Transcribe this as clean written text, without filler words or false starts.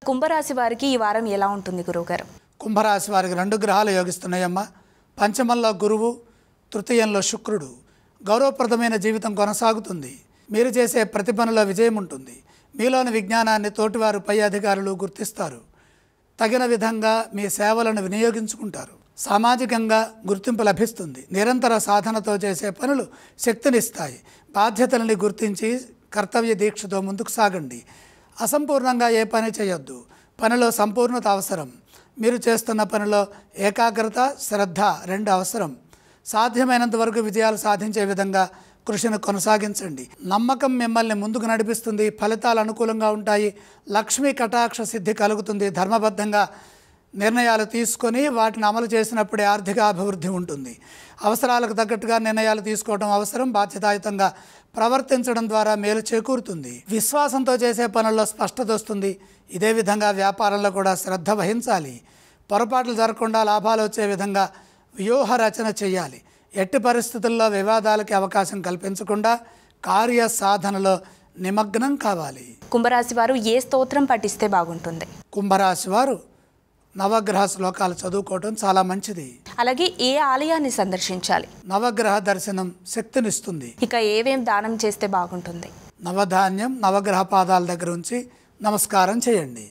కుంభరాశి వారికి ఈ వారం ఎలా ఉంటుంది గురువుగారు? కుంభరాశి వారికి 2 గ్రహాలు యోగిస్తున్నాయమ్మా. పంచమంలో గురువు, తృతీయంలో శుక్రుడు. గౌరవప్రదమైన జీవితం కొనసాగుతుంది. మీరు చేసే ప్రతి పనిలో విజయం ఉంటుంది. మీలోని విజ్ఞానాన్ని తోటివారు పై అధికారులు గుర్తిస్తారు. తగిన విధంగా మీ సేవలను వినియోగించుకుంటారు. సామాజికంగా గుర్తింపు లభిస్తుంది. నిరంతర సాధనతో చేసే పనులు శక్తినిస్తాయి. బాధ్యతలని గుర్తించి కర్తవ్య దీక్షతో ముందుకు సాగండి. అసంపూర్ణంగా ఏ పని చేయొద్దు. పనిలో సంపూర్ణత అవసరం. మీరు చేస్తున్న పనిలో ఏకాగ్రత, శ్రద్ధ 2 అవసరం. సాధ్యమైనంత వరకు విజయాలు సాధించే విధంగా కృషిని కొనసాగించండి. నమ్మకం మిమ్మల్ని ముందుకు నడిపిస్తుంది. ఫలితాలు అనుకూలంగా ఉంటాయి. లక్ష్మీ కటాక్ష సిద్ధి కలుగుతుంది. ధర్మబద్ధంగా నిర్ణయాలు తీసుకొని వాటిని అమలు చేసినప్పుడే ఆర్థిక అభివృద్ధి ఉంటుంది. అవసరాలకు తగ్గట్టుగా నిర్ణయాలు తీసుకోవడం అవసరం. బాధ్యతాయుతంగా ప్రవర్తించడం ద్వారా మేలు చేకూరుతుంది. విశ్వాసంతో చేసే పనుల్లో స్పష్టత వస్తుంది. ఇదే విధంగా వ్యాపారంలో కూడా శ్రద్ధ వహించాలి. పొరపాట్లు జరగకుండా లాభాలు వచ్చే విధంగా వ్యూహ రచన చేయాలి. ఎట్టి పరిస్థితుల్లో వివాదాలకి అవకాశం కల్పించకుండా కార్య సాధనలో నిమగ్నం కావాలి. కుంభరాశి వారు ఏ స్తోత్రం పఠిస్తే బాగుంటుంది? కుంభరాశి వారు నవగ్రహ శ్లోకాలు చదువుకోవటం చాలా మంచిది. అలాగే ఏ ఆలయాన్ని సందర్శించాలి? నవగ్రహ దర్శనం శక్తినిస్తుంది. ఇక ఏవేం దానం చేస్తే బాగుంటుంది? నవధాన్యం నవగ్రహ పాదాల దగ్గర ఉంచి నమస్కారం చేయండి.